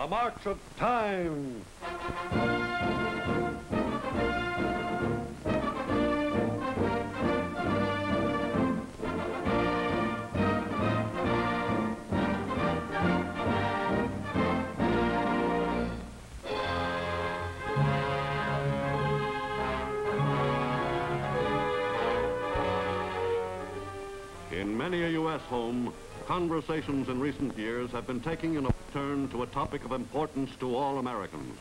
The march of time. In many a U.S. home, conversations in recent years have been taking a turn to a topic of importance to all Americans.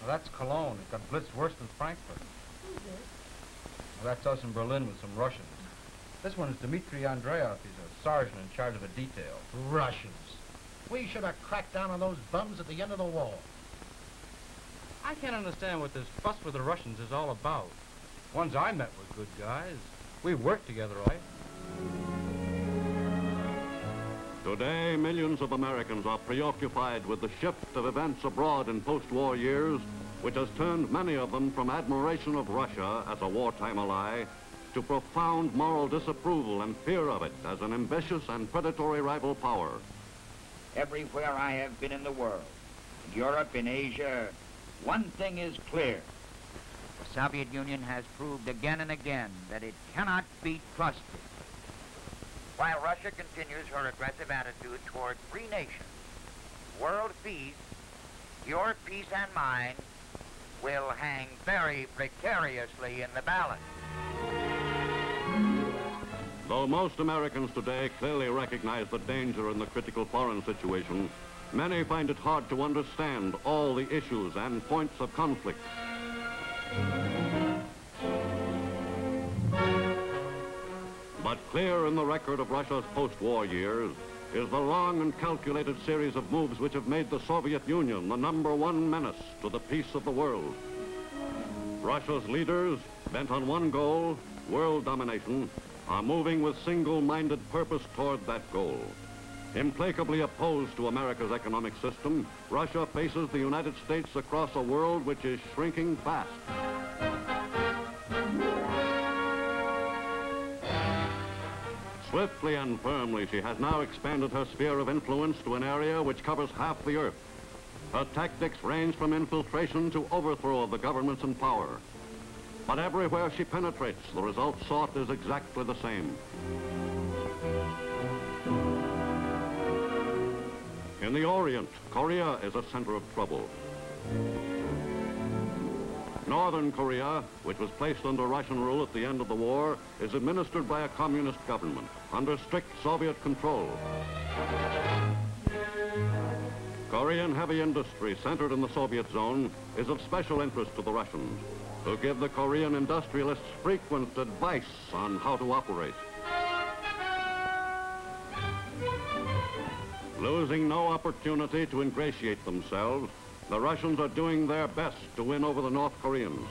Well, that's Cologne. It got blitzed worse than Frankfurt. Well, that's us in Berlin with some Russians. This one is Dmitri Andreev. He's a sergeant in charge of a detail. Russians. We should have cracked down on those bums at the end of the wall. I can't understand what this fuss with the Russians is all about. Ones I met were good guys. We worked together, right? Today, millions of Americans are preoccupied with the shift of events abroad in post-war years, which has turned many of them from admiration of Russia as a wartime ally to profound moral disapproval and fear of it as an ambitious and predatory rival power. Everywhere I have been in the world, in Europe, in Asia, one thing is clear. The Soviet Union has proved again and again that it cannot be trusted. While Russia continues her aggressive attitude toward free nations, world peace, your peace and mine, will hang very precariously in the balance. Though most Americans today clearly recognize the danger in the critical foreign situation, many find it hard to understand all the issues and points of conflict. But clear in the record of Russia's post-war years is the long and calculated series of moves which have made the Soviet Union the #1 menace to the peace of the world. Russia's leaders, bent on one goal, world domination, are moving with single-minded purpose toward that goal. Implacably opposed to America's economic system, Russia faces the United States across a world which is shrinking fast. Swiftly and firmly, she has now expanded her sphere of influence to an area which covers half the earth. Her tactics range from infiltration to overthrow of the governments in power. But everywhere she penetrates, the result sought is exactly the same. In the Orient, Korea is a center of trouble. Northern Korea, which was placed under Russian rule at the end of the war, is administered by a communist government under strict Soviet control. Korean heavy industry centered in the Soviet zone is of special interest to the Russians, who give the Korean industrialists frequent advice on how to operate. Losing no opportunity to ingratiate themselves, the Russians are doing their best to win over the North Koreans.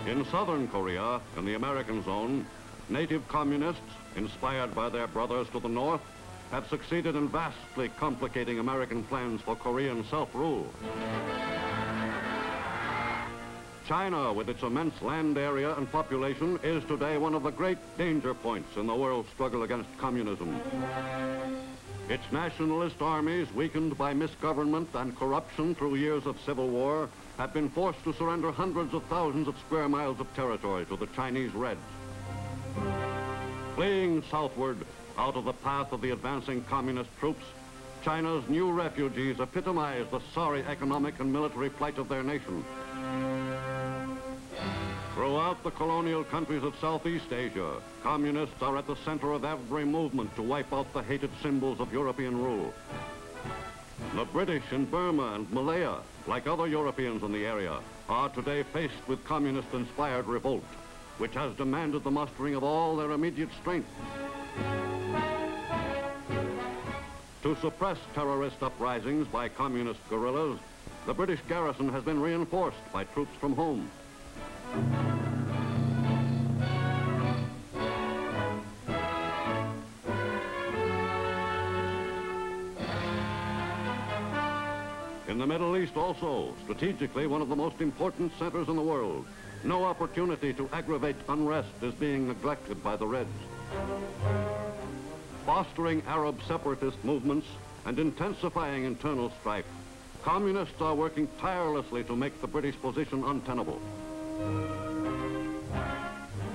In southern Korea, in the American zone, native communists, inspired by their brothers to the north, have succeeded in vastly complicating American plans for Korean self-rule. China, with its immense land area and population, is today one of the great danger points in the world's struggle against communism. Its nationalist armies, weakened by misgovernment and corruption through years of civil war, have been forced to surrender hundreds of thousands of square miles of territory to the Chinese Reds. Fleeing southward, out of the path of the advancing communist troops, China's new refugees epitomize the sorry economic and military plight of their nation. Throughout the colonial countries of Southeast Asia, communists are at the center of every movement to wipe out the hated symbols of European rule. The British in Burma and Malaya, like other Europeans in the area, are today faced with communist-inspired revolt, which has demanded the mustering of all their immediate strength. To suppress terrorist uprisings by communist guerrillas, the British garrison has been reinforced by troops from home. In the Middle East also, strategically one of the most important centers in the world, no opportunity to aggravate unrest is being neglected by the Reds. fostering Arab separatist movements and intensifying internal strife, communists are working tirelessly to make the British position untenable.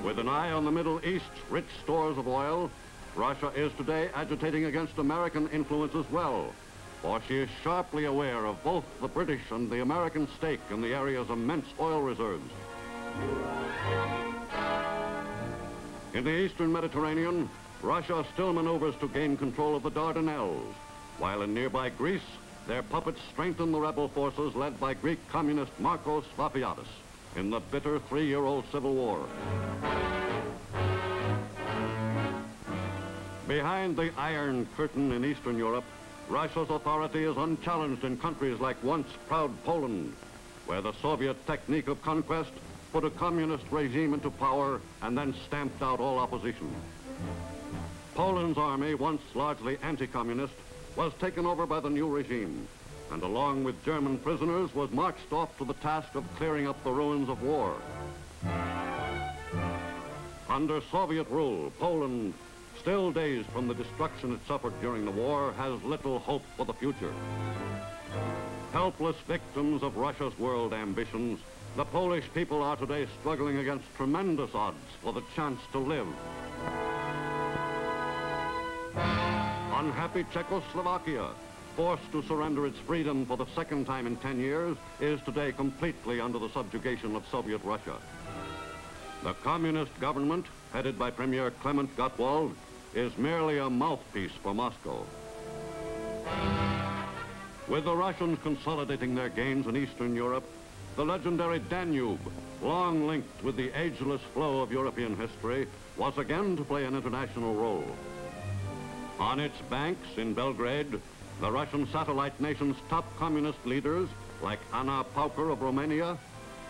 With an eye on the Middle East's rich stores of oil, Russia is today agitating against American influence as well, for she is sharply aware of both the British and the American stake in the area's immense oil reserves. In the eastern Mediterranean, Russia still maneuvers to gain control of the Dardanelles, while in nearby Greece, their puppets strengthen the rebel forces led by Greek communist Markos Vapiatis in the bitter three-year-old civil war. Behind the Iron Curtain in Eastern Europe, Russia's authority is unchallenged in countries like once proud Poland, where the Soviet technique of conquest put a communist regime into power and then stamped out all opposition. Poland's army, once largely anti-communist, was taken over by the new regime, and along with German prisoners was marched off to the task of clearing up the ruins of war. Under Soviet rule, Poland, still dazed from the destruction it suffered during the war, has little hope for the future. Helpless victims of Russia's world ambitions, the Polish people are today struggling against tremendous odds for the chance to live. Unhappy Czechoslovakia, forced to surrender its freedom for the second time in 10 years, is today completely under the subjugation of Soviet Russia. The communist government, headed by Premier Clement Gottwald, is merely a mouthpiece for Moscow. With the Russians consolidating their gains in Eastern Europe, the legendary Danube, long linked with the ageless flow of European history, was again to play an international role. On its banks in Belgrade, the Russian satellite nation's top communist leaders, like Anna Pauker of Romania,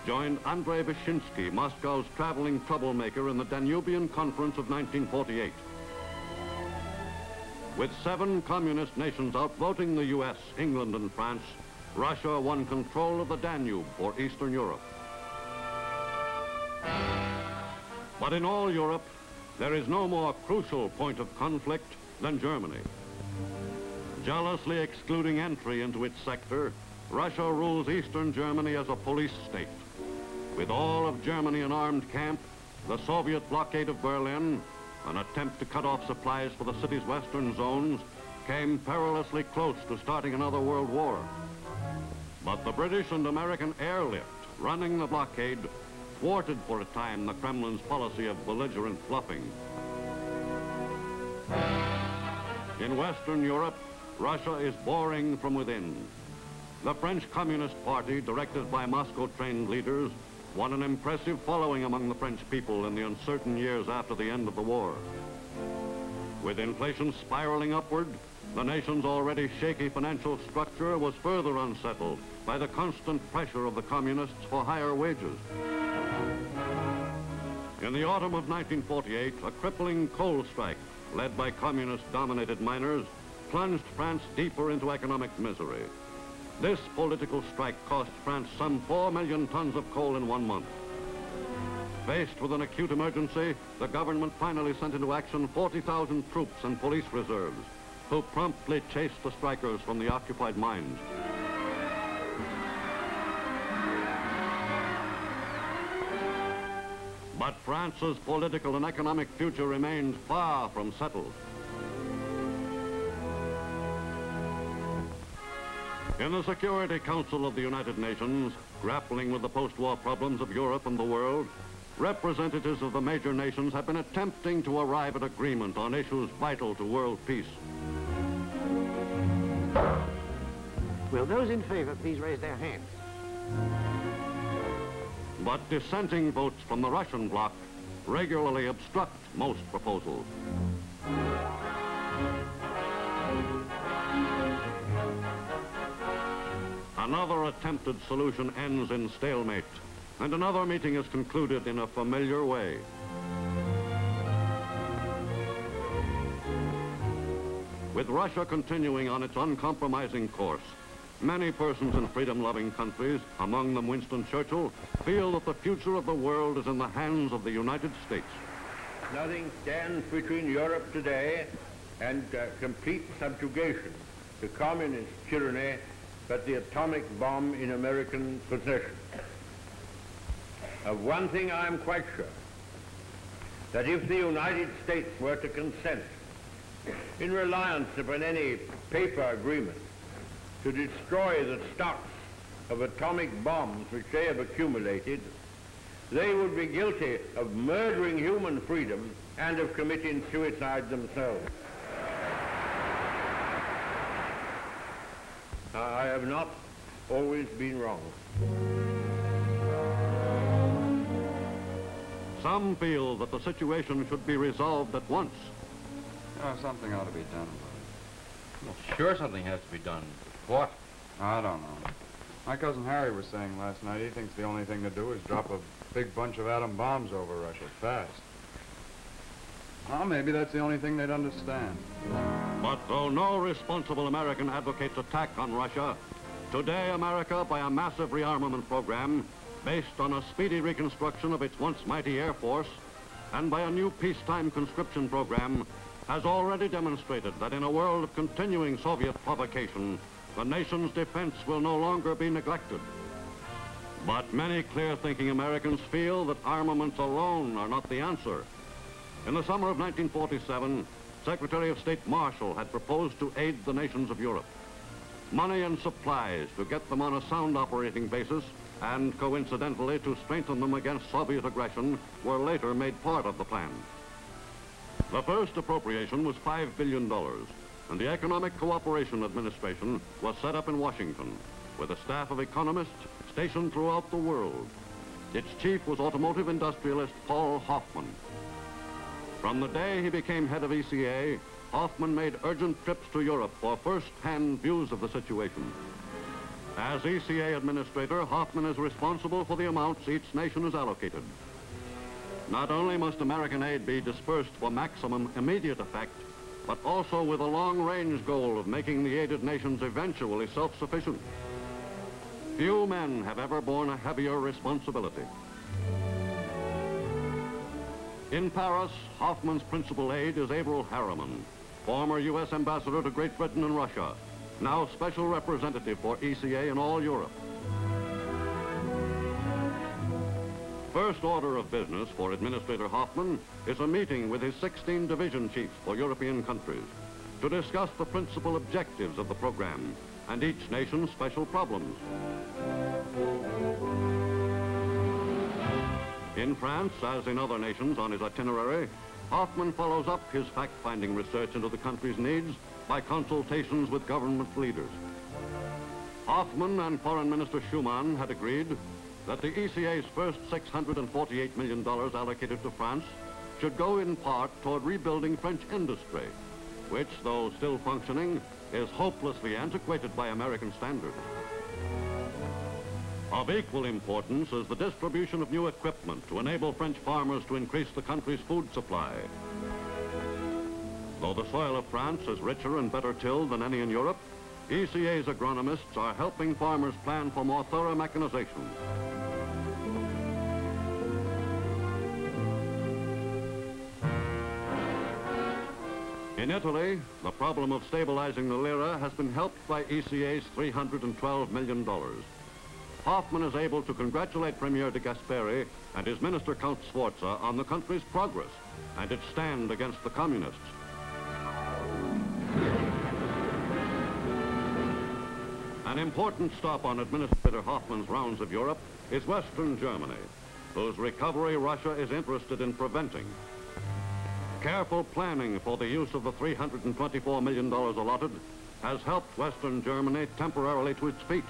joined Andrei Vyshinsky, Moscow's traveling troublemaker, in the Danubian Conference of 1948. With 7 communist nations outvoting the US, England, and France, Russia won control of the Danube for Eastern Europe. But in all Europe, there is no more crucial point of conflict than Germany. Jealously excluding entry into its sector, Russia rules Eastern Germany as a police state. With all of Germany in armed camp, the Soviet blockade of Berlin, an attempt to cut off supplies for the city's western zones, came perilously close to starting another world war. But the British and American airlift running the blockade thwarted for a time the Kremlin's policy of belligerent bluffing. In Western Europe, Russia is boring from within. The French Communist Party, directed by Moscow-trained leaders, won an impressive following among the French people in the uncertain years after the end of the war. With inflation spiraling upward, the nation's already shaky financial structure was further unsettled by the constant pressure of the communists for higher wages. In the autumn of 1948, a crippling coal strike, led by communist-dominated miners, plunged France deeper into economic misery. This political strike cost France some 4 million tons of coal in 1 month. Faced with an acute emergency, the government finally sent into action 40,000 troops and police reserves, who promptly chased the strikers from the occupied mines. But France's political and economic future remained far from settled. In the Security Council of the United Nations, grappling with the post-war problems of Europe and the world, representatives of the major nations have been attempting to arrive at agreement on issues vital to world peace. Will those in favor please raise their hands? But dissenting votes from the Russian bloc regularly obstruct most proposals. Another attempted solution ends in stalemate, and another meeting is concluded in a familiar way. With Russia continuing on its uncompromising course, many persons in freedom-loving countries, among them Winston Churchill, feel that the future of the world is in the hands of the United States. Nothing stands between Europe today and complete subjugation, the communist tyranny, but the atomic bomb in American possession. Of one thing I am quite sure, that if the United States were to consent, in reliance upon any paper agreement, to destroy the stocks of atomic bombs which they have accumulated, they would be guilty of murdering human freedom and of committing suicide themselves. I have not always been wrong. Some feel that the situation should be resolved at once. Oh, something ought to be done about it. Well, sure something has to be done. What? I don't know. My cousin Harry was saying last night he thinks the only thing to do is drop a big bunch of atom bombs over Russia fast. Well, maybe that's the only thing they'd understand. But though no responsible American advocates attack on Russia, today America, by a massive rearmament program based on a speedy reconstruction of its once mighty Air Force and by a new peacetime conscription program, has already demonstrated that in a world of continuing Soviet provocation, the nation's defense will no longer be neglected. But many clear-thinking Americans feel that armaments alone are not the answer. In the summer of 1947, Secretary of State Marshall had proposed to aid the nations of Europe. Money and supplies to get them on a sound operating basis and, coincidentally, to strengthen them against Soviet aggression were later made part of the plan. The first appropriation was $5 billion, and the Economic Cooperation Administration was set up in Washington with a staff of economists stationed throughout the world. Its chief was automotive industrialist Paul Hoffman. From the day he became head of ECA, Hoffman made urgent trips to Europe for first-hand views of the situation. As ECA administrator, Hoffman is responsible for the amounts each nation is allocated. Not only must American aid be dispersed for maximum immediate effect, but also with a long-range goal of making the aided nations eventually self-sufficient. Few men have ever borne a heavier responsibility. In Paris, Hoffman's principal aide is Averell Harriman, former U.S. ambassador to Great Britain and Russia, now special representative for ECA in all Europe. First order of business for Administrator Hoffman is a meeting with his 16 division chiefs for European countries to discuss the principal objectives of the program and each nation's special problems. In France, as in other nations on his itinerary, Hoffman follows up his fact-finding research into the country's needs by consultations with government leaders. Hoffman and Foreign Minister Schuman had agreed that the ECA's first $648 million allocated to France should go in part toward rebuilding French industry, which, though still functioning, is hopelessly antiquated by American standards. Of equal importance is the distribution of new equipment to enable French farmers to increase the country's food supply. Though the soil of France is richer and better tilled than any in Europe, ECA's agronomists are helping farmers plan for more thorough mechanization. In Italy, the problem of stabilizing the lira has been helped by ECA's $312 million. Hoffman is able to congratulate Premier de Gasperi and his minister Count Sforza on the country's progress and its stand against the communists. An important stop on Administrator Hoffman's rounds of Europe is Western Germany, whose recovery Russia is interested in preventing. Careful planning for the use of the $324 million allotted has helped Western Germany temporarily to its feet.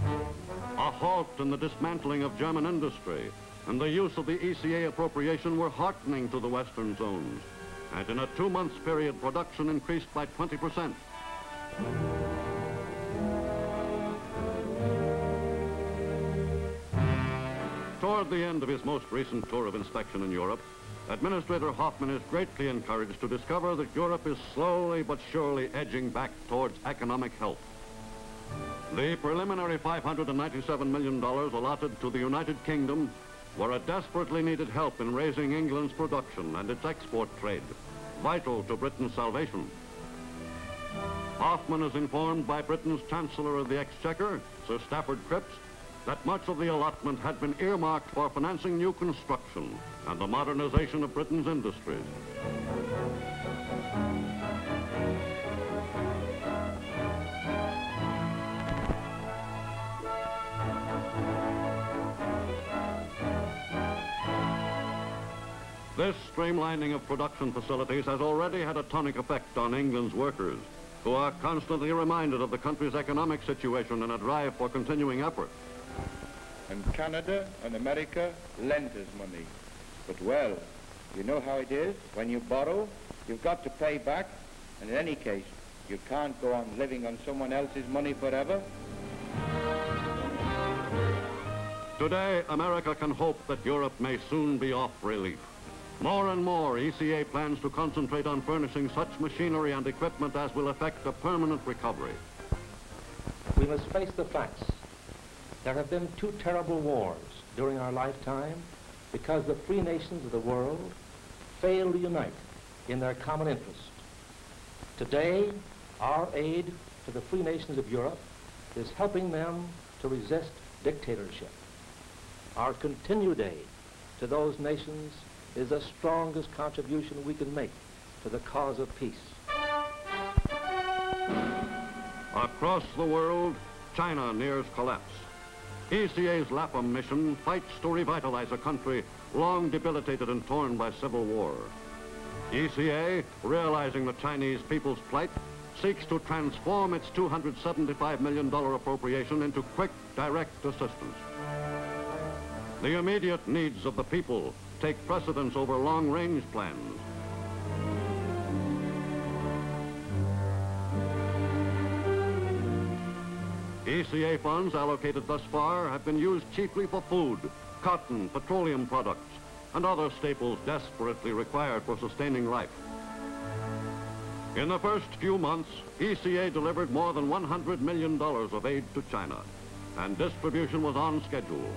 A halt in the dismantling of German industry and the use of the ECA appropriation were heartening to the Western zones, and in a 2-month period, production increased by 20%. Toward the end of his most recent tour of inspection in Europe, Administrator Hoffman is greatly encouraged to discover that Europe is slowly but surely edging back towards economic health. The preliminary $597 million allotted to the United Kingdom were a desperately needed help in raising England's production and its export trade, vital to Britain's salvation. Hoffman is informed by Britain's Chancellor of the Exchequer, Sir Stafford Cripps, that much of the allotment had been earmarked for financing new construction and the modernization of Britain's industries. This streamlining of production facilities has already had a tonic effect on England's workers, who are constantly reminded of the country's economic situation and a drive for continuing effort. And Canada and America lent us money. But, well, you know how it is. When you borrow, you've got to pay back. And in any case, you can't go on living on someone else's money forever. Today, America can hope that Europe may soon be off relief. More and more, ECA plans to concentrate on furnishing such machinery and equipment as will effect a permanent recovery. We must face the facts. There have been 2 terrible wars during our lifetime because the free nations of the world failed to unite in their common interest. Today, our aid to the free nations of Europe is helping them to resist dictatorship. Our continued aid to those nations is the strongest contribution we can make to the cause of peace. Across the world, China nears collapse. ECA's Lapham mission fights to revitalize a country long debilitated and torn by civil war. ECA, realizing the Chinese people's plight, seeks to transform its $275 million appropriation into quick, direct assistance. The immediate needs of the people take precedence over long-range plans. ECA funds allocated thus far have been used chiefly for food, cotton, petroleum products, and other staples desperately required for sustaining life. In the first few months, ECA delivered more than $100 million of aid to China, and distribution was on schedule.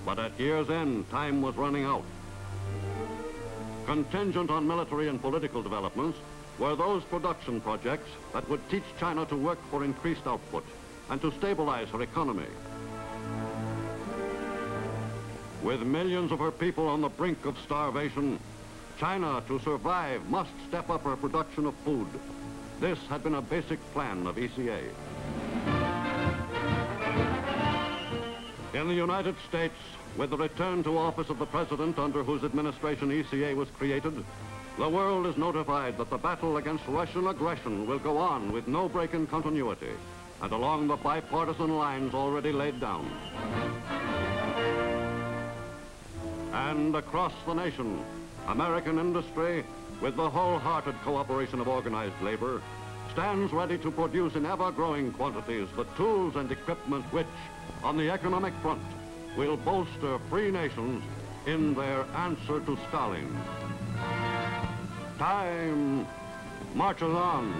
But at year's end, time was running out. Contingent on military and political developments were those production projects that would teach China to work for increased output and to stabilize her economy. With millions of her people on the brink of starvation, China, to survive, must step up her production of food. This had been a basic plan of ECA. In the United States, with the return to office of the president under whose administration ECA was created, the world is notified that the battle against Russian aggression will go on with no break in continuity and along the bipartisan lines already laid down. And across the nation, American industry, with the wholehearted cooperation of organized labor, stands ready to produce in ever-growing quantities the tools and equipment which, on the economic front, will bolster free nations in their answer to Stalin. Time marches on.